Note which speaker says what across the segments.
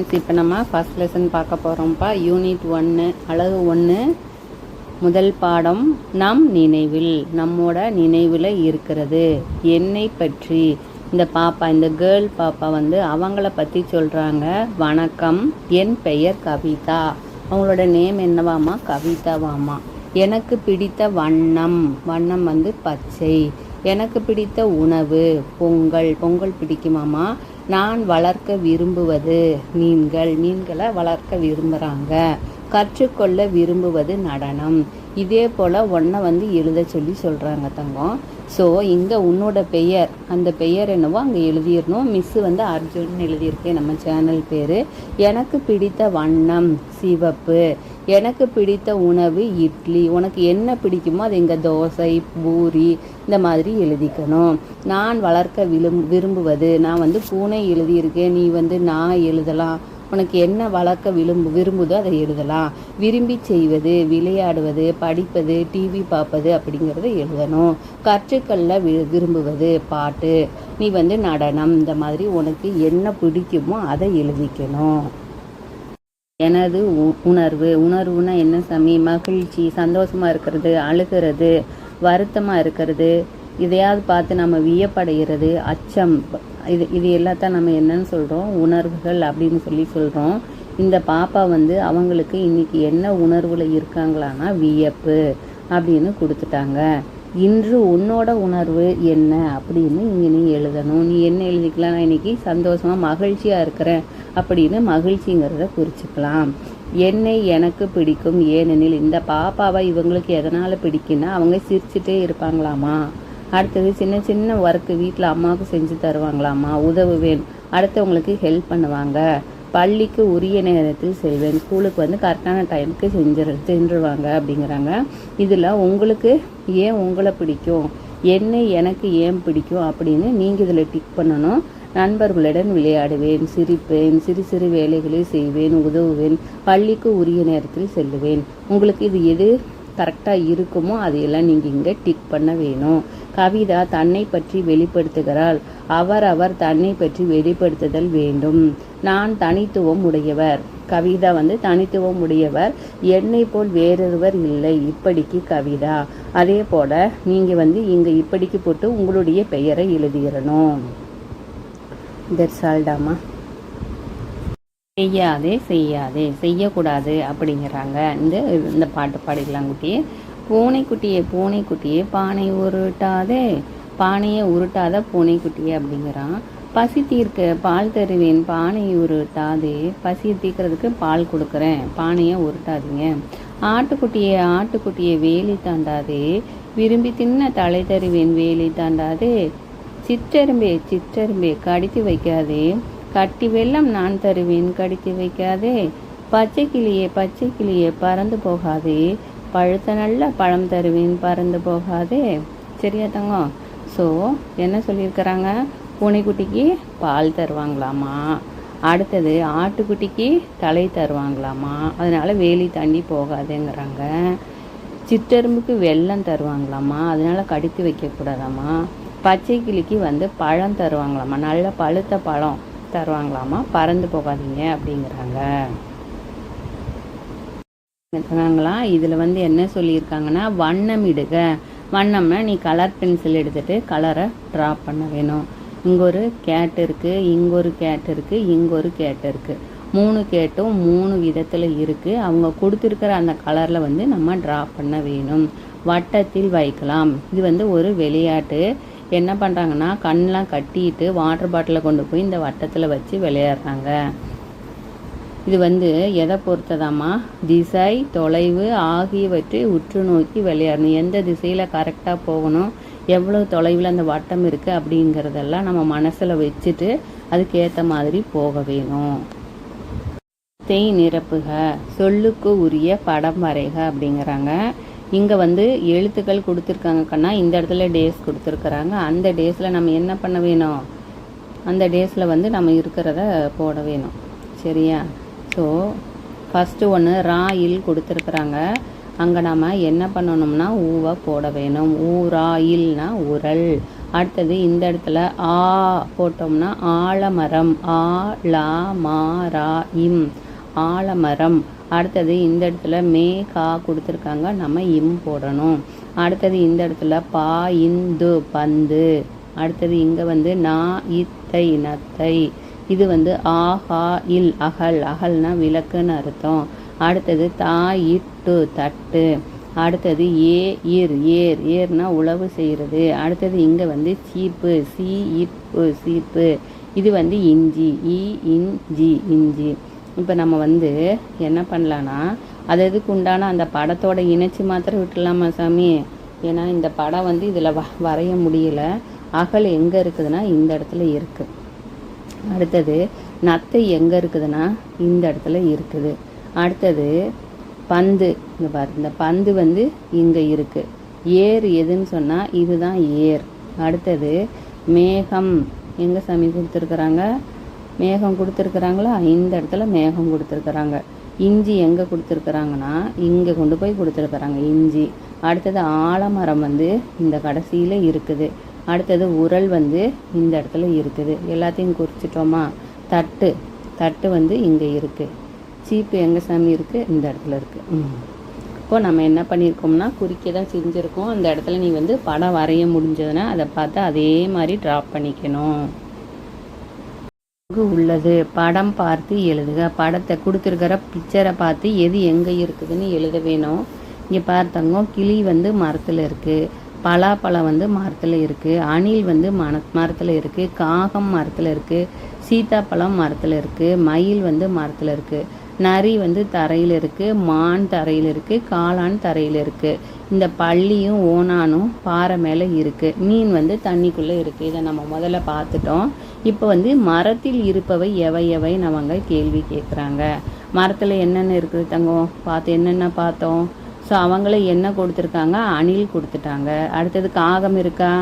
Speaker 1: Friends, இப்போ நம்ம first lesson பார்க்க போகிறோம்ப்பா. யூனிட் 1 அழகு 1 முதல் பாடம். நம் நினைவில், நம்மோட நினைவில் இருக்கிறது. என்னை பற்றி இந்த பாப்பா, இந்த கேர்ள் பாப்பா வந்து அவங்கள பற்றி சொல்கிறாங்க. வணக்கம், என் பெயர் கவிதா. அவங்களோட நேம் என்னவாமா? கவிதாவாமா. எனக்கு பிடித்த வண்ணம், வண்ணம் வந்து பச்சை. எனக்கு பிடித்த உணவு பொங்கல், பொங்கல் பிடிக்குமாமா. நான் வளர்க்க விரும்புவது மீன்கள், மீன்களை வளர்க்க விரும்புகிறாங்க. கற்றுக்கொள்ள விரும்புவது நடனம். இதே போல் ஒன்றை வந்து எழுத சொல்லி சொல்கிறாங்க தங்கம். ஸோ இங்கே உன்னோட பெயர், அந்த பெயர் என்னவோ அங்கே எழுதிடணும். மிஸ்ஸு வந்து அர்ஜுன் எழுதியிருக்கேன், நம்ம சேனல் பேர். எனக்கு பிடித்த வண்ணம் சிவப்பு. எனக்கு பிடித்த உணவு இட்லி. உனக்கு என்ன பிடிக்குமோ அது இங்கே தோசை, பூரி இந்த மாதிரி எழுதிக்கணும். நான் வளர்க்க விரும்புவது, நான் வந்து பூனை எழுதியிருக்கேன், நீ வந்து நான் எழுதலாம். உனக்கு என்ன வளர்க்க விரும்புதோ அதை எழுதலாம். விரும்பி செய்வது, விளையாடுவது, படிப்பது, டிவி பார்ப்பது அப்படிங்கிறத எழுதணும். கற்றுக்கொள்ள விரும்புவது பாட்டு, நீ வந்து நடனம். இந்த மாதிரி உனக்கு என்ன பிடிக்குமோ அதை எழுதிக்கணும். எனது உணர்வு, உணர்வுனா என்ன சாமி? மகிழ்ச்சி, சந்தோஷமாக இருக்கிறது, அழுகிறது, வருத்தமாக இருக்கிறது, இதையாவது பார்த்து நம்ம வியப்படைகிறது, அச்சம், இது எல்லாத்தான் நம்ம என்னன்னு சொல்கிறோம்? உணர்வுகள் அப்படின்னு சொல்கிறோம். இந்த பாப்பா வந்து அவங்களுக்கு இன்னைக்கு என்ன உணர்வில் இருக்காங்களான்னா வியப்பு அப்படின்னு கொடுத்துட்டாங்க. இன்று உன்னோட உணர்வு என்ன அப்படின்னு இங்கே நீ எழுதணும். நீ என்ன எழுதிக்கலாம்? நான் இன்னைக்கு சந்தோஷமாக மகிழ்ச்சியாக இருக்கிறேன் அப்படின்னு மகிழ்ச்சிங்கிறத குறிச்சிக்கலாம். என்னை எனக்கு பிடிக்கும் ஏனெனில், இந்த பாப்பாவை இவங்களுக்கு எதனால் பிடிக்குன்னா அவங்க சிரிச்சுட்டே இருப்பாங்களாமா. அடுத்தது சின்ன சின்ன ஒர்க்கு வீட்டில் அம்மாவுக்கு செஞ்சு தருவாங்களாமா, உதவுவேன், அடுத்தவங்களுக்கு ஹெல்ப் பண்ணுவாங்க. பள்ளிக்கு உரிய நேரத்தில் செல்வேன், ஸ்கூலுக்கு வந்து கரெக்டான டைமுக்கு சென்றுருவாங்க அப்படிங்கிறாங்க. இதில் உங்களுக்கு ஏன் உங்களை பிடிக்கும், என்னை எனக்கு ஏன் பிடிக்கும் அப்படின்னு நீங்கள் இதில் டிக் பண்ணணும். நண்பர்களுடன் விளையாடுவேன், சிரிப்பேன், சிறு சிறு வேலைகளை செய்வேன், உதவுவேன், பள்ளிக்கு உரிய நேரத்தில் செல்லுவேன். உங்களுக்கு இது எது கரெக்டாக இருக்குமோ அதையெல்லாம் நீங்கள் இங்கே டிக் பண்ண வேணும். கவிதா தன்னை பற்றி வெளிப்படுத்துகிறாள். அவர் தன்னை பற்றி வெளிப்படுத்துதல் வேண்டும். நான் தனித்துவம் உடையவர். கவிதா வந்து தனித்துவம் உடையவர். என்னை போல் வேறொருவர் இல்லை. இப்படிக்கு கவிதா. அதே போல் நீங்கள் வந்து இங்கே இப்படிக்கு போட்டு உங்களுடைய பெயரை எழுதிடணும். தர்சால்டாமா. செய்யாதே செய்யக்கூடாது அப்படிங்கிறாங்க. இந்த பாட்டு பாடிக்கலாம் குட்டியே. பூனைக்குட்டியே பானை உருட்டாதே, பானையை உருட்டாத பூனைக்குட்டியே அப்படிங்கிறான். பசி தீர்க்க பால் தருவேன், பானையை உருட்டாதே. பசியை தீர்க்கிறதுக்கு பால் கொடுக்குறேன், பானையை உருட்டாதீங்க. ஆட்டுக்குட்டியே வேலி தாண்டாதே, விரும்பி தின்ன தலை தருவேன், வேலி தாண்டாதே. சிற்றெரும்பே கடித்து வைக்காதே, கட்டி வெள்ளம் நான் தருவேன், கடித்து வைக்காதே. பச்சை கிளியே பறந்து போகாதே, பழுத்த நல்ல பழம் தருவேன், பறந்து போகாதே. சரியா தங்கம்? ஸோ என்ன சொல்லியிருக்கிறாங்க? பூனைக்குட்டிக்கு பால் தருவாங்களாமா, அடுத்தது ஆட்டுக்குட்டிக்கு தலை தருவாங்களாமா, அதனால வேலி தாண்டி போகாதேங்கிறாங்க. சிற்றெரும்புக்கு வெல்லம் தருவாங்களாமா, அதனால கடித்து வைக்கக்கூடாதாமா. பச்சை கிளிக்கு வந்து பழம் தருவாங்களாமா, நல்ல பழுத்த பழம் தருவாங்களாமா, பறந்து போகாதீங்க அப்படிங்கிறாங்க. இதில் வந்து என்ன சொல்லியிருக்காங்கன்னா வண்ணமிடுக. வண்ணம்னா நீ கலர் பென்சில் எடுத்துகிட்டு கலரை ட்ரா பண்ண வேணும். இங்கே ஒரு கேட் இருக்குது, இங்கே ஒரு கேட் இருக்குது, இங்கே ஒரு கேட் இருக்குது. 3 கேட்டும் 3 விதத்தில் இருக்குது. அவங்க கொடுத்துருக்கிற அந்த கலரில் வந்து நம்ம ட்ரா பண்ண வேணும். வட்டத்தில் வைக்கலாம். இது வந்து ஒரு விளையாட்டு. என்ன பண்ணுறாங்கன்னா கண்ணெலாம் கட்டிட்டு வாட்டர் பாட்டிலை கொண்டு போய் இந்த வட்டத்தில் வச்சு விளையாடுறாங்க. இது வந்து எதை பொறுத்ததாமா? திசை, தொலைவு ஆகியவற்றை உற்று நோக்கி விளையாடணும். எந்த திசையில் கரெக்டாக போகணும், எவ்வளோ தொலைவில் அந்த வட்டம் இருக்குது அப்படிங்கிறதெல்லாம் நம்ம மனசில் வச்சுட்டு அதுக்கேற்ற மாதிரி போக வேணும். நிரப்புக, சொல்லுக்கு உரிய படம் வரைக அப்படிங்கிறாங்க. இங்கே வந்து எழுத்துக்கள் கொடுத்துருக்காங்க கண்ணா. இந்த இடத்துல டேஸ் கொடுத்துருக்குறாங்க. அந்த டேஸில் நம்ம என்ன பண்ண வேணும்? அந்த டேஸில் வந்து நம்ம இருக்கிறத போட வேணும். சரியா? ஸோ ஃபஸ்ட்டு ஒன்று இல் கொடுத்துருக்குறாங்க. அங்கே நம்ம என்ன பண்ணணும்னா ஊவை போட வேணும். ஊரா இல்னா உரல். அடுத்தது இந்த இடத்துல ஆ போட்டோம்னா ஆலமரம், ஆ லா மா ரா இம், ஆலமரம். அடுத்தது இந்த இடத்துல மே கா கொடுத்துருக்காங்க, நம்ம இம் போடணும். அடுத்தது இந்த இடத்துல பா இந்து பந்து. அடுத்தது இங்கே வந்து நா இத்தை நத்தை. இது வந்து ஆஹா இல் அகல், அகல்னா விளக்குன்னு அர்த்தம். அடுத்தது தா இட்டு தட்டு. அடுத்தது ஏர், ஏர்னா உழவு செய்கிறது. அடுத்தது இங்கே வந்து சீப்பு, சி இப்பு சீப்பு. இது வந்து இஞ்சி, இஞ்சி இஞ்சி. இப்போ நம்ம வந்து என்ன பண்ணலான்னா அது எதுக்கு உண்டான அந்த படத்தோட இணைச்சி மாத்திரம் விட்டுடலாமா சாமி? ஏன்னா இந்த படம் வந்து இதில் வரைய முடியல. அகல் எங்கே இருக்குதுன்னா இந்த இடத்துல இருக்குது. அடுத்தது நத்தை எங்கே இருக்குதுன்னா இந்த இடத்துல இருக்குது. அடுத்தது பந்து, இங்கே பாரு, இந்த பந்து வந்து இங்கே இருக்குது. ஏர் எதுன்னு சொன்னால் இதுதான் ஏர். அடுத்தது மேகம் எங்கே சாமி கொடுத்துருக்குறாங்க? மேகம் கொடுத்துருக்குறாங்களா? இந்த இடத்துல மேகம் கொடுத்துருக்குறாங்க. இஞ்சி எங்கே கொடுத்துருக்குறாங்கன்னா இங்கே கொண்டு போய் கொடுத்துருக்குறாங்க இஞ்சி. அடுத்தது ஆலமரம் வந்து இந்த கடைசியில் இருக்குது. அடுத்தது உரல் வந்து இந்த இடத்துல இருக்குது. எல்லாத்தையும் குறிச்சிட்டோமா? தட்டு, தட்டு வந்து இங்கே இருக்குது. சீப்பு எங்கே சாமி இருக்குது? இந்த இடத்துல இருக்குது. இப்போது நம்ம என்ன பண்ணியிருக்கோம்னா குறிக்க தான் செஞ்சுருக்கோம். அந்த இடத்துல நீ வந்து படம் வரைய முடிஞ்சதுன்னா அதை பார்த்து அதே மாதிரி ட்ராப் பண்ணிக்கணும். உள்ளது படம் பார்த்து எழுதுக. படத்தை கொடுத்துருக்கிற பிக்சரை பார்த்து எது எங்கே இருக்குதுன்னு எழுத வேணும். இங்கே பார்த்தவங்க கிளி வந்து மரத்தில் இருக்குது, பலாப்பழம் வந்து மரத்தில் இருக்குது, அணில் வந்து மரத்தில் இருக்குது, காகம் மரத்தில் இருக்குது, சீத்தாப்பழம் மரத்தில் இருக்குது, மயில் வந்து மரத்தில் இருக்குது, நரி வந்து தரையில் இருக்குது, மான் தரையில் இருக்குது, காளான் தரையில் இருக்குது. இந்த பள்ளியும் ஓனானும் பாறை மேலே இருக்குது. மீன் வந்து தண்ணிக்குள்ளே இருக்குது. இதை நம்ம முதல்ல பார்த்துட்டோம். இப்போ வந்து மரத்தில் இருப்பவை எவை எவை நம்ம கேள்வி கேட்குறாங்க. மரத்தில் என்னென்ன இருக்குது தங்கம்? பார்த்து என்னென்ன பார்த்தோம்? ஸோ அவங்கள என்ன கொடுத்துருக்காங்க? அணில் கொடுத்துட்டாங்க. அடுத்தது காகம் இருக்கா?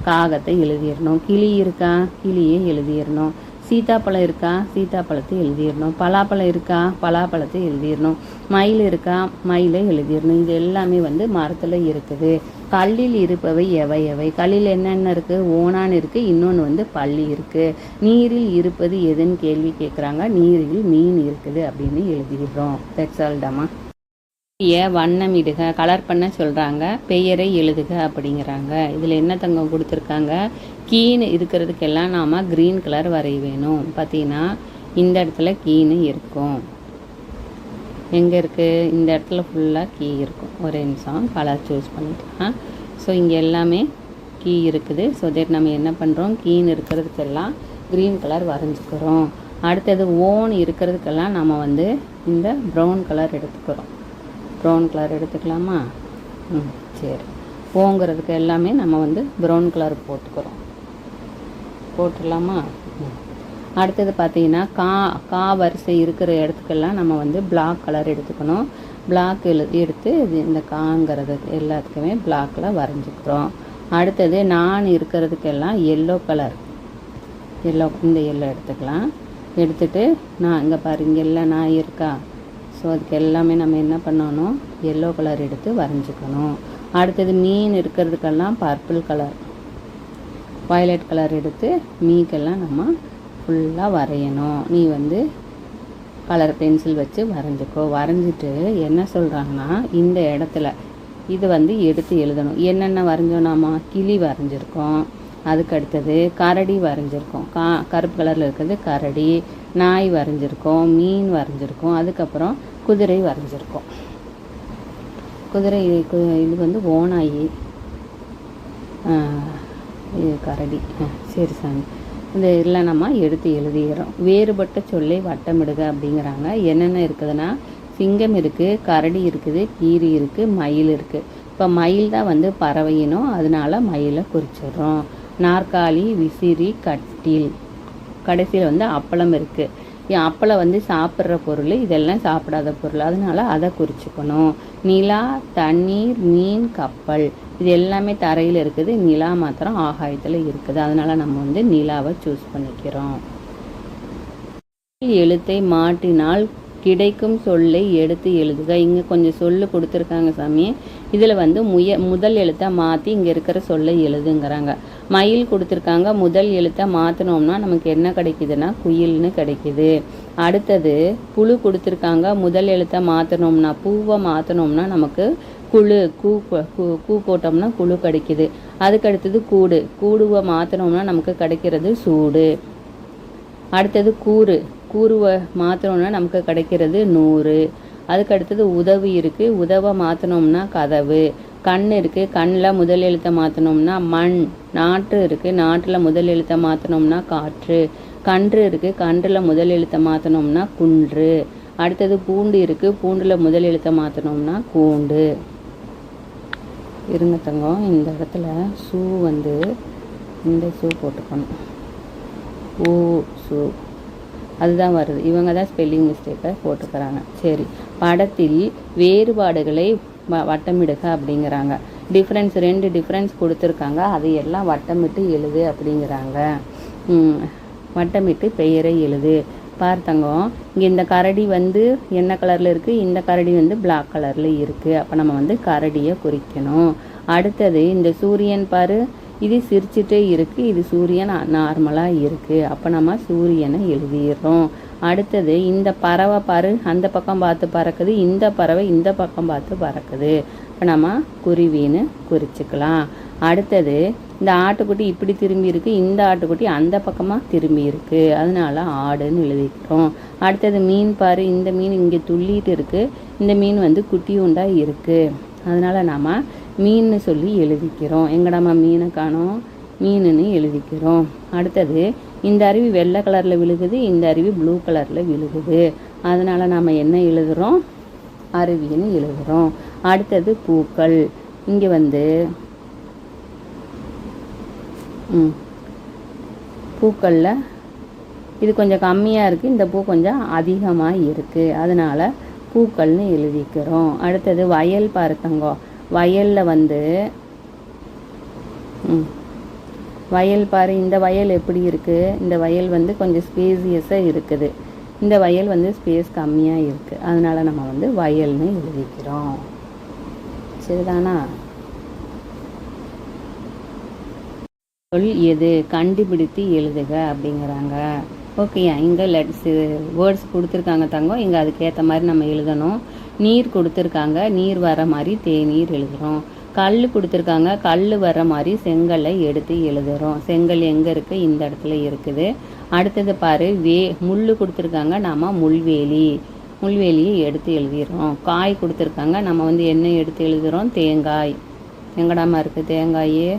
Speaker 1: காகத்தை எழுதிடணும். கிளி இருக்கா? கிளியை எழுதிடணும். சீத்தாப்பழம் இருக்கா? சீத்தாப்பழத்தை எழுதிடணும். பலாப்பழம் இருக்கா? பலாப்பழத்தை எழுதிடணும். மயில் இருக்கா? மயிலை எழுதிடணும். இது எல்லாமே வந்து மரத்தில் இருக்குது. கல்லில் இருப்பவை எவை எவை? கல்லில் என்னென்ன இருக்குது? ஓனான் இருக்குது, இன்னொன்று வந்து பள்ளி இருக்குது. நீரில் இருப்பது எதுன்னு கேள்வி கேட்குறாங்க. நீரில் மீன் இருக்குது அப்படின்னு எழுதிடுறோம். தட்ஸ் ஆல் டமா. வண்ணமிடுக, கலர் பண்ண சொல்கிறாங்க. பெயரை எழுதுக அப்படிங்கிறாங்க. இதில் என்ன தங்கம் கொடுத்துருக்காங்க? கீனு இருக்கிறதுக்கெல்லாம் நாம் க்ரீன் கலர் வரைய வேணும். பார்த்தீங்கன்னா இந்த இடத்துல கீனு இருக்கும். எங்கே இருக்குது? இந்த இடத்துல ஃபுல்லாக கீ இருக்கும். ஒரு நிமிஷம் கலர் சூஸ் பண்ணிக்கலாம். ஸோ இங்கே எல்லாமே கீ இருக்குது. ஸோ தட் நம்ம என்ன பண்ணுறோம்? கீனு இருக்கிறதுக்கெல்லாம் க்ரீன் கலர் வரைஞ்சிக்கிறோம். அடுத்தது ஓன் இருக்கிறதுக்கெல்லாம் நம்ம வந்து இந்த ப்ரௌன் கலர் எடுத்துக்கிறோம். ப்ரௌன் கலர் எடுத்துக்கலாமா? சரி. ஓங்கிறதுக்கு எல்லாமே நம்ம வந்து ப்ரௌன் கலர் போட்டுடலாமா? அடுத்தது பார்த்தீங்கன்னா கா வரிசை இருக்கிற இடத்துக்கெல்லாம் நம்ம வந்து பிளாக் கலர் எடுத்துக்கணும். பிளாக் எடுத்து இந்த காங்கிறது எல்லாத்துக்குமே பிளாக்கில் வரைஞ்சிக்கிறோம். அடுத்தது நான் இருக்கிறதுக்கெல்லாம் எல்லோ கலர், இந்த எல்லோ எடுத்துக்கலாம். எடுத்துகிட்டு நான் இங்கே பாருங்க எல்லாம் நான் இருக்கா? ஸோ அதுக்கு எல்லாமே நம்ம என்ன பண்ணணும்? எல்லோ கலர் எடுத்து வரைஞ்சிக்கணும். அடுத்தது மீன் இருக்கிறதுக்கெல்லாம் பர்பிள் கலர், வயலட் கலர் எடுத்து மீக்கெல்லாம் நம்ம ஃபுல்லாக வரையணும். நீ வந்து கலர் பென்சில் வச்சு வரைஞ்சிக்கோ. வரைஞ்சிட்டு என்ன சொல்கிறாங்கன்னா இந்த இடத்துல இது வந்து எடுத்து எழுதணும். என்னென்ன வரைஞ்சோம்? நாம கிளி வரைஞ்சிருக்கோம், அதுக்கு அடுத்தது கரடி வரைஞ்சிருக்கோம், கருப்பு கலரில் இருக்கிறது கரடி, நாய் வரைஞ்சிருக்கோம், மீன் வரைஞ்சிருக்கோம், அதுக்கப்புறம் குதிரை வரைஞ்சிருக்கோம். குதிரை இது வந்து ஓனாயி, இது கரடி. சரி சாமி, இந்த இதெல்லாம் நம்ம எடுத்து எழுதிக்கிறோம். வேறுபட்ட சொல்லை வட்டமிடுக அப்படிங்கிறாங்க. என்னென்ன இருக்குதுன்னா சிங்கம் இருக்குது, கரடி இருக்குது, கீரி இருக்குது, மயில் இருக்குது. இப்போ மயில் தான் வந்து பறவையினோம், அதனால மயிலை குறிச்சிடுறோம். நாற்காலி, விசிறி, கட்டில், கடைசியில் வந்து அப்பளம் இருக்குது. அப்பளம் வந்து சாப்பிட்ற பொருள், இதெல்லாம் சாப்பிடாத பொருள், அதனால அதை குறிச்சிக்கணும். நிலா, தண்ணீர், மீன், கப்பல், இது எல்லாமே தரையில் இருக்குது. நிலா மாத்திரம் ஆகாயத்தில் இருக்குது. அதனால் நம்ம வந்து நிலாவை சூஸ் பண்ணிக்கிறோம். எழுத்தை மாட்டினால் கிடைக்கும் சொல்லை எடுத்து எழுதுக. இங்கே கொஞ்சம் சொல்லு கொடுத்துருக்காங்க சாமி. இதில் வந்து முதல் எழுத்தை மாற்றி இங்கே இருக்கிற சொல்லை எழுதுங்கிறாங்க. மயில் கொடுத்துருக்காங்க. முதல் எழுத்தை மாற்றினோம்னா நமக்கு என்ன கிடைக்குதுன்னா குயில்னு கிடைக்குது. அடுத்தது புழு கொடுத்துருக்காங்க. முதல் எழுத்தை மாற்றினோம்னா பூவை மாற்றினோம்னா நமக்கு குழு கூ போட்டோம்னா குழு கிடைக்குது. அதுக்கடுத்தது கூடுவை மாற்றினோம்னா நமக்கு கிடைக்கிறது சூடு. அடுத்தது கூறுவை மாற்றினோம்னா நமக்கு கிடைக்கிறது 100. அதுக்கடுத்தது உதவி இருக்குது. உதவை மாற்றினோம்னா கதவு. கண் இருக்குது. கண்ணில் முதல் எழுத்தை மாற்றினோம்னா மண். நாற்று இருக்குது. நாட்டில் முதல் எழுத்தை மாற்றினோம்னா காற்று. கன்று இருக்குது. கன்றில் முதல் எழுத்தை மாற்றினோம்னா குன்று. அடுத்தது பூண்டு இருக்குது. பூண்டில் முதல் எழுத்தை மாற்றினோம்னா கூண்டு. இருங்க தங்கம், இந்த இடத்துல ஷூ வந்து இந்த ஷூ போட்டுக்கணும். ஷூ அதுதான் வருது. இவங்க தான் ஸ்பெல்லிங் மிஸ்டேக்கை போட்டுக்கிறாங்க. சரி, படத்தில் வேறுபாடுகளை வட்டமிடுக அப்படிங்கிறாங்க. டிஃப்ரென்ஸ் 2 டிஃப்ரென்ஸ் கொடுத்துருக்காங்க. அதையெல்லாம் வட்டமிட்டு எழுது அப்படிங்கிறாங்க. வட்டமிட்டு பெயரை எழுது. பார்த்தங்கோ, இங்கே இந்த கரடி வந்து என்ன கலரில் இருக்குது, இந்த கரடி வந்து பிளாக் கலரில் இருக்குது. அப்போ நம்ம வந்து கரடியை குறிக்கணும். அடுத்தது இந்த சூரியன் பாரு, இது சிரிச்சுட்டே இருக்குது, இது சூரியன் நார்மலாக இருக்குது. அப்போ நம்ம சூரியனை எழுதிடுறோம். அடுத்தது இந்த பறவை பாரு, அந்த பக்கம் பார்த்து பறக்குது, இந்த பறவை இந்த பக்கம் பார்த்து பறக்குது. இப்போ நம்ம குருவின்னு குறிச்சிக்கலாம். அடுத்தது இந்த ஆட்டுக்குட்டி இப்படி திரும்பி இருக்குது, இந்த ஆட்டுக்குட்டி அந்த பக்கமாக திரும்பி இருக்குது, அதனால ஆடுன்னு எழுதிக்கிறோம். அடுத்தது மீன் பாரு, இந்த மீன் இங்கே துள்ளிட்டு இருக்குது, இந்த மீன் வந்து குட்டியுண்டாக இருக்குது, அதனால நாம் மீன்னு சொல்லி எழுதிக்கிறோம். எங்கடாமா மீனை காணோம், மீனுன்னு எழுதிக்கிறோம். அடுத்தது இந்த அருவி வெள்ளை கலரில் விழுகுது, இந்த அருவி ப்ளூ கலரில் விழுகுது, அதனால் நாம் என்ன எழுதுகிறோம், அருவின்னு எழுதுகிறோம். அடுத்தது பூக்கள். இங்கே வந்து பூக்களில் இது கொஞ்சம் கம்மியாக இருக்குது, இந்த பூ கொஞ்சம் அதிகமாக இருக்குது, அதனால் பூக்கள்னு எழுதிக்கிறோம். அடுத்தது வயல் பார்த்தங்கோ. வயலில் வந்து வயல் பாரு, இந்த வயல் எப்படி இருக்குது, இந்த வயல் வந்து கொஞ்சம் ஸ்பேசியஸாக இருக்குது, இந்த வயல் வந்து ஸ்பேஸ் கம்மியாக இருக்குது, அதனால் நம்ம வந்து வயல்னு எழுதிக்கிறோம். சரிதானா? சொல் எது, கண்டுபிடித்து எழுதுக அப்படிங்கிறாங்க. ஓகேயா, இங்கே வேர்ட்ஸ் கொடுத்துருக்காங்க தங்கம், இங்கே அதுக்கேற்ற மாதிரி நம்ம எழுதணும். நீர் கொடுத்துருக்காங்க, நீர் வர மாதிரி தேநீர் எழுதுகிறோம். கல் கொடுத்துருக்காங்க, கல் வர மாதிரி செங்கல்லை எடுத்து எழுதுகிறோம். செங்கல் எங்கே இருக்குது, இந்த இடத்துல இருக்குது. அடுத்தது பாரு, முள் கொடுத்துருக்காங்க, நாம் முள்வேலியை எடுத்து எழுதிடுறோம். காய் கொடுத்துருக்காங்க, நம்ம வந்து என்ன எடுத்து எழுதுகிறோம், தேங்காய். எங்கடாமா இருக்குது தேங்காயே,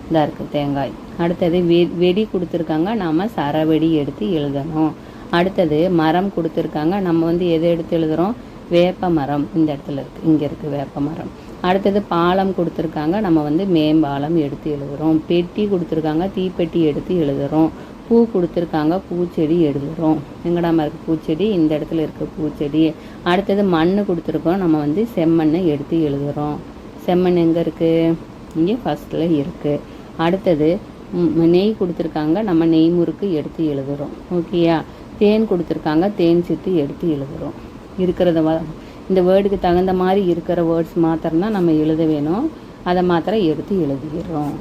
Speaker 1: இதாக இருக்குது தேங்காய். அடுத்தது வெடி கொடுத்துருக்காங்க, நாம் சரவெடி எடுத்து எழுதணும். அடுத்தது மரம் கொடுத்துருக்காங்க, நம்ம வந்து எதை எடுத்து எழுதுகிறோம், வேப்ப மரம். இந்த இடத்துல இருக்குது, இங்கே இருக்குது வேப்ப மரம். அடுத்தது பாலம் கொடுத்துருக்காங்க, நம்ம வந்து மேம்பாலம் எடுத்து எழுதுகிறோம். பெட்டி கொடுத்துருக்காங்க, தீப்பெட்டி எடுத்து எழுதுகிறோம். பூ கொடுத்துருக்காங்க, பூச்செடி எழுதுகிறோம். எங்கடாமல் இருக்குது பூச்செடி, இந்த இடத்துல இருக்குது பூச்செடி. அடுத்தது மண் கொடுத்துருக்கோம், நம்ம வந்து செம்மண்ணை எடுத்து எழுதுகிறோம். செம்மண் எங்கே இருக்குது, இங்கே ஃபஸ்ட்டில் இருக்குது. அடுத்தது நெய் கொடுத்துருக்காங்க, நம்ம நெய் முறுக்கு எடுத்து எழுதுகிறோம். ஓகேயா? தேன் கொடுத்துருக்காங்க, தேன் சிட்டு எடுத்து எழுதுகிறோம். இருக்கிறத இந்த வேர்டுக்கு தகுந்த மாதிரி இருக்கிற வேர்ட்ஸ் மாத்திரம் தான் நம்ம எழுத வேணும், அதை மாத்திரம் எடுத்து எழுதிடுறோம்.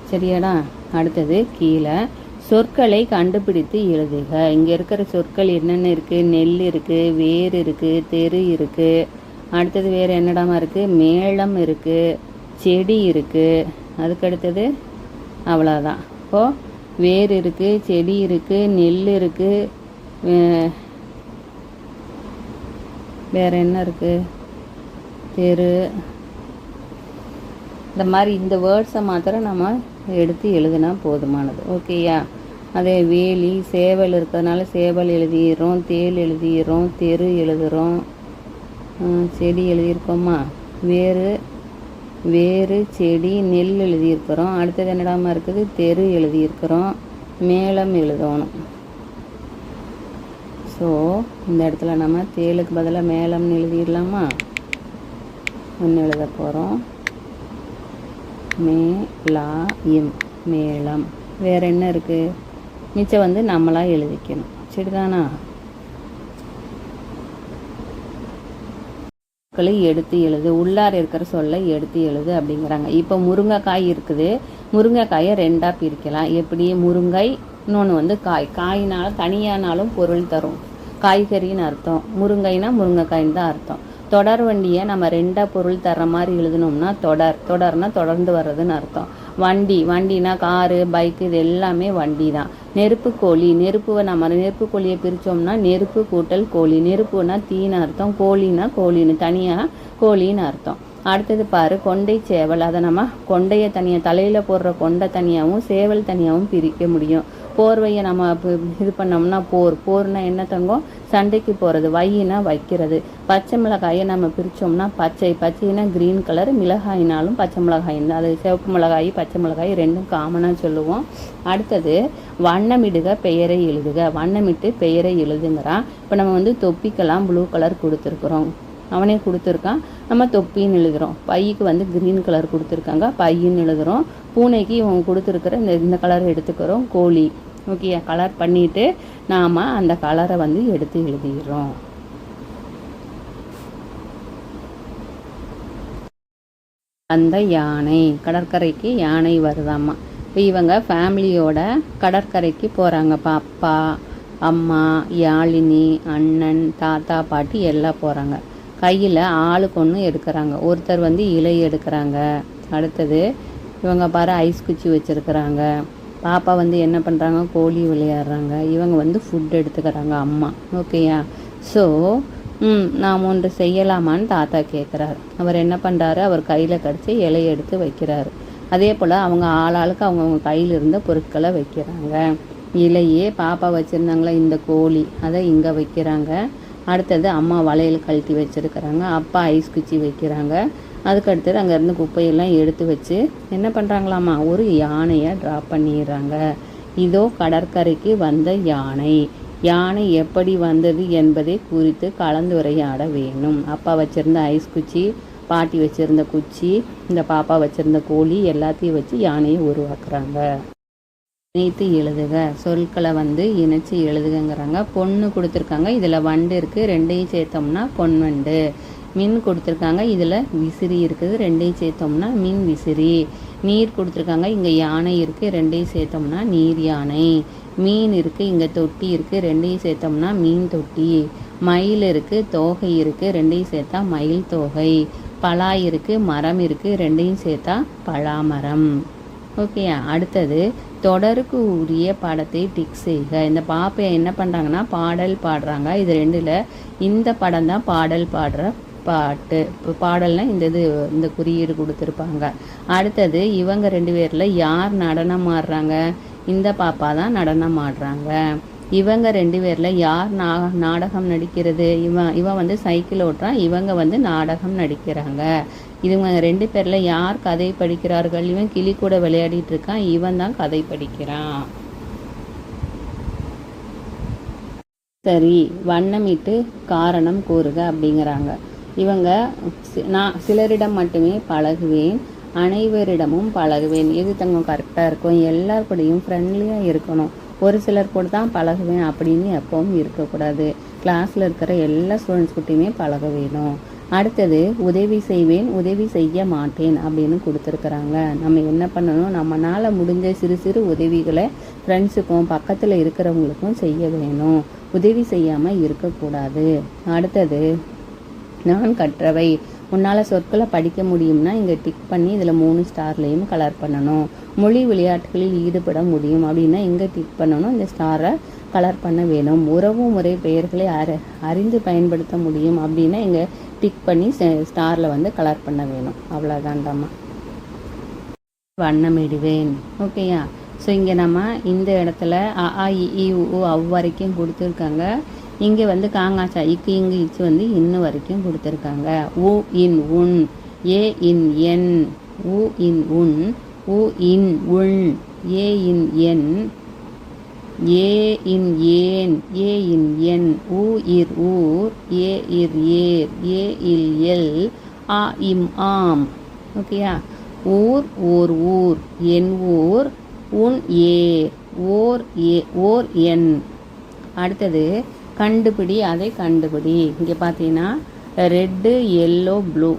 Speaker 1: சரியாடா? அடுத்தது கீழே சொற்களை கண்டுபிடித்து எழுதுக. இங்கே இருக்கிற சொற்கள் என்னென்ன இருக்குது, நெல் இருக்குது, வேர் இருக்குது, தெரு இருக்குது. அடுத்தது வேறு என்னடாமா இருக்குது, மேளம் இருக்குது, செடி இருக்குது. அதுக்கடுத்தது அவ்வளோதான். இப்போது வேர் இருக்குது, செடி இருக்குது, நெல் இருக்குது, வேறு என்ன இருக்குது, தெரு. இந்த மாதிரி இந்த வேர்ட்ஸை மாத்திரம் நம்ம எடுத்து எழுதுனா போதுமானது. ஓகேயா? அதே வேலி சேவல் இருக்கிறதுனால சேவல் எழுதிடுறோம், தேல் எழுதிடுறோம், தெரு எழுதுகிறோம், செடி எழுதியிருக்கோமா, வேறு செடி நெல் எழுதியிருக்கிறோம். அடுத்தது என்னடாமல் இருக்குது, தெரு எழுதியிருக்கிறோம், மேளம் எழுதணும். ஸோ இந்த இடத்துல நம்ம தேலுக்கு பதிலாக மேளம்னு எழுதிடலாமா, ஒன்று எழுத போகிறோம். மேளம். வேறு என்ன இருக்குது, மிச்சம் வந்து நம்மளாக எழுதிக்கணும். சரிதானா? எடுத்து எழுது, உள்ளார இருக்கிற சொல்லை எடுத்து எழுது அப்படிங்கிறாங்க. இப்போ முருங்கைக்காய் இருக்குது, முருங்கைக்காயை ரெண்டாக பிரிக்கலாம். எப்படி? முருங்கை, இன்னொன்று வந்து காய். காயினாலும் தனியானாலும் பொருள் தரும், காய்கறின்னு அர்த்தம். முருங்கைனா முருங்கைக்காயின்னு தான் அர்த்தம். தொடர் வண்டியை நம்ம ரெண்டாக பொருள் தர்ற மாதிரி எழுதணும்னா தொடர்னா தொடர்ந்து வர்றதுன்னு அர்த்தம். வண்டினா காரு, பைக்கு, இது எல்லாமே வண்டி தான். நெருப்பு கோழி, நெருப்பு கோழியை பிரித்தோம்னா நெருப்பு கூட்டல் கோழி. நெருப்புனா தீன்னு அர்த்தம், கோழின்னா கோழின்னு தனியாக கோழின்னு அர்த்தம். அடுத்தது பாரு, கொண்டை சேவல். அதை நம்ம கொண்டையை தனியாக, தலையில் போடுற கொண்டை தனியாகவும் சேவல் தனியாகவும் பிரிக்க முடியும். போர்வையை நம்ம இது பண்ணோம்னா போர்னா என்ன தங்கம்? சண்டைக்கு போகிறது. வையினா வைக்கிறது. பச்சை மிளகாயை நம்ம பிரித்தோம்னா பச்சைனா க்ரீன் கலர், மிளகாயினாலும் பச்சை மிளகாயின் தான். அது சிவப்பு மிளகாய் பச்சை மிளகாய் ரெண்டும் காமனாக சொல்லுவோம். அடுத்தது வண்ணமிடுக பெயரை எழுதுக. வண்ணமிட்டு பெயரை எழுதுங்கிறான். இப்போ நம்ம வந்து தொப்பிக்கெல்லாம் ப்ளூ கலர் கொடுத்துருக்குறோம், அவனே கொடுத்துருக்கான், நம்ம தொப்பின்னு எழுதுகிறோம். பைக்கு வந்து க்ரீன் கலர் கொடுத்துருக்காங்க, பையின்னு எழுதுகிறோம். பூனைக்கு இவங்க கொடுத்துருக்கிற இந்த கலர் எடுத்துக்கிறோம், கோழி. ஓகே, கலர் பண்ணிவிட்டு நாம் அந்த கலரை வந்து எடுத்து எழுதிடுறோம். அந்த யானை, கடற்கரைக்கு யானை வருதாம்மா. இப்போ இவங்க ஃபேமிலியோட கடற்கரைக்கு போகிறாங்கப்பா. அப்பா, அம்மா, யாழினி, அண்ணன், தாத்தா, பாட்டி எல்லாம் போகிறாங்க. கையில் ஆளுக்கு ஒன்று எடுக்கிறாங்க. ஒருத்தர் வந்து இலை எடுக்கிறாங்க. அடுத்தது இவங்க பாரு ஐஸ் குச்சி வச்சுருக்கிறாங்க. பாப்பா வந்து என்ன பண்ணுறாங்க? கோழி விளையாடுறாங்க. இவங்க வந்து ஃபுட் எடுத்துக்கிறாங்க, அம்மா. ஓகேயா? ஸோ நாம் ஒன்று செய்யலாமான்னு தாத்தா கேட்குறாரு. அவர் என்ன பண்ணுறாரு? அவர் கையில் கடிச்சு இலையை எடுத்து வைக்கிறாரு. அதே போல் அவங்க ஆளாளுக்கு அவங்கவுங்க கையில் இருந்த பொருட்களை வைக்கிறாங்க. இலையே பாப்பா வச்சுருந்தாங்களா இந்த கோழி, அதை இங்கே வைக்கிறாங்க. அடுத்தது அம்மா வளையல் கழட்டி வச்சுருக்கிறாங்க. அப்பா ஐஸ் குச்சி வைக்கிறாங்க. அதுக்கடுத்தது அங்கேருந்து குப்பையெல்லாம் எடுத்து வச்சு என்ன பண்ணுறாங்களாம்மா? ஒரு யானையை ட்ராப் பண்ணிடுறாங்க. இதோ கடற்கரைக்கு வந்த யானை. யானை எப்படி வந்தது என்பதை குறித்து கலந்துரையாட வேணும். அப்பா வச்சுருந்த ஐஸ் குச்சி, பாட்டி வச்சுருந்த குச்சி, இந்த பாப்பா வச்சுருந்த கோழி எல்லாத்தையும் வச்சு யானையை உருவாக்குறாங்க. இணைத்து எழுதுக. சொற்களை வந்து இணைச்சி எழுதுங்கிறாங்க. பொண்ணு கொடுத்துருக்காங்க, இதில் வண்டு இருக்குது, ரெண்டையும் சேர்த்தோம்னா பொன்வண்டு. மின் கொடுத்துருக்காங்க, இதில் விசிறி இருக்குது, ரெண்டையும் சேர்த்தோம்னா மின் விசிறி. நீர் கொடுத்துருக்காங்க, இங்கே யானை இருக்குது, ரெண்டையும் சேர்த்தோம்னா நீர் யானை. மீன் இருக்குது, இங்கே தொட்டி இருக்குது, ரெண்டையும் சேர்த்தோம்னா மீன் தொட்டி. மயில் இருக்குது, தோகை இருக்குது, ரெண்டையும் சேர்த்தா மயில் தோகை. பலா இருக்குது, மரம் இருக்குது, ரெண்டையும் சேர்த்தா பலாமரம். ஓகேயா? அடுத்தது தொடருக்கு உரிய படத்தை டிக் செய்க. இந்த பாப்பை என்ன பண்ணுறாங்கன்னா பாடல் பாடுறாங்க. இது ரெண்டில் இந்த படம் தான் பாடல் பாடுற பாட்டு. இப்போ பாடல்னால் இந்த குறியீடு கொடுத்துருப்பாங்க. அடுத்தது இவங்க ரெண்டு பேரில் யார் நடனம் ஆடுறாங்க? இந்த பாப்பா தான் நடனம் ஆடுறாங்க. இவங்க ரெண்டு பேரில் யார் நாடகம் நடிக்கிறது? இவன் வந்து சைக்கிள் ஓட்டுறான், இவங்க வந்து நாடகம் நடிக்கிறாங்க. இவங்க ரெண்டு பேரில் யார் கதை படிக்கிறார்கள்? இவன் கிளி கூட விளையாடிட்டு இருக்கான், இவன் தான் கதை படிக்கிறான். சரி, வண்ணமிட்டு காரணம் கூறுக அப்படிங்கிறாங்க. இவங்க நான் சிலரிடம் மட்டுமே பழகுவேன், அனைவரிடமும் பழகுவேன். எது தங்கம் கரெக்டாக இருக்கும்? எல்லார் கூடயும் ஃப்ரெண்ட்லியாக இருக்கணும். ஒரு சிலர் கூட தான் பழகுவேன் அப்படின்னு எப்பவும் இருக்கக்கூடாது. கிளாஸில் இருக்கிற எல்லா ஸ்டூடெண்ட்ஸ் கிட்டையுமே பழக வேணும். அடுத்தது உதவி செய்வேன், உதவி செய்ய மாட்டேன் அப்படின்னு கொடுத்துருக்குறாங்க. நம்ம என்ன பண்ணணும்? நம்மளால் முடிஞ்ச சிறு சிறு உதவிகளை ஃப்ரெண்ட்ஸுக்கும் பக்கத்தில் இருக்கிறவங்களுக்கும் செய்ய வேணும். உதவி செய்யாமல் இருக்கக்கூடாது. அடுத்தது நான் கற்றவை. உன்னால் சொற்களை படிக்க முடியும்னா இங்கே டிக் பண்ணி இதில் 3 ஸ்டார்லையும் கலர் பண்ணணும். மொழி விளையாட்டுகளில் ஈடுபட முடியும் அப்படின்னா இங்கே டிக் பண்ணணும், இந்த ஸ்டாரை கலர் பண்ண வேணும். உறவு முறை பெயர்களை அறிந்து பயன்படுத்த முடியும் அப்படின்னா இங்கே டிக் பண்ணி ஸ்டாரில் வந்து கலர் பண்ண வேணும். அவ்வளோதான்டாம்மா. வண்ணமிடுவேன். ஓகேயா? ஸோ இங்கே நம்ம இந்த இடத்துல அ ஆ இ ஈ உ அவ் வரைக்கும் கொடுத்துருக்காங்க. இங்கே வந்து காங்காச்சா இக்கு இங்கு இச்சு வந்து இன்னும் வரைக்கும் கொடுத்துருக்காங்க. உ இன் உன், ஏ இன் என், உ இன் உன், உ இன் உள், ஏ இன் என், ஏ இன் ஏன், ஏ இன் என், உ இர் ஊர், ஏ இர் ஏர், ஏ இல் எல், ஆ இம் ஆம். ஓகேயா? ஊர் ஓர் ஊர், என் ஊர், உன் ஏர், ஓர் என், அடுத்தது கண்டுபிடி, அதை கண்டுபிடி. இங்கே பார்த்தீங்கன்னா ரெட்டு, எல்லோ, ப்ளூ.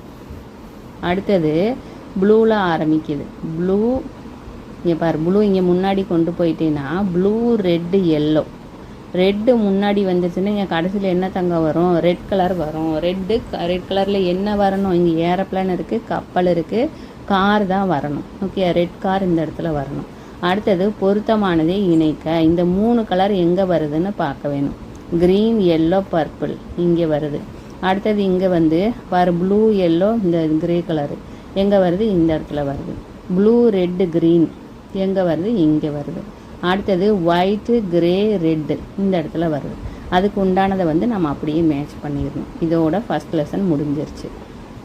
Speaker 1: அடுத்தது ப்ளூவில் ஆரம்பிக்குது. ப்ளூ, இங்கே பாரு, ப்ளூ இங்கே முன்னாடி கொண்டு போயிட்டேன்னா ப்ளூ, ரெட்டு, எல்லோ. ரெட்டு முன்னாடி வந்துச்சுன்னா இங்கே கடைசியில் என்ன தங்க வரும்? ரெட் கலர் வரும். ரெட் கலரில் என்ன வரணும்? இங்கே ஏரோப்ளேன் இருக்குது, கப்பல் இருக்குது, கார் தான் வரணும். ஓகே, ரெட் கார் இந்த இடத்துல வரணும். அடுத்தது பொருத்தமானதை இணைக்க. இந்த 3 கலர் எங்கே வருதுன்னு பார்க்க வேணும். க்ரீன், எல்லோ, பர்பிள் இங்கே வருது. அடுத்தது இங்கே வந்து பாரு, ப்ளூ, எல்லோ, இந்த கிரே கலரு எங்கே வருது? இந்த இடத்துல வருது. ப்ளூ, ரெட்டு, க்ரீன் எங்கே வருது? இங்கே வருது. அடுத்தது ஒயிட்டு, கிரே, ரெட்டு இந்த இடத்துல வருது. அதுக்கு உண்டானதை வந்து நம்ம அப்படியே மேட்ச் பண்ணிடணும். இதோட ஃபஸ்ட் லெசன் முடிஞ்சிருச்சு.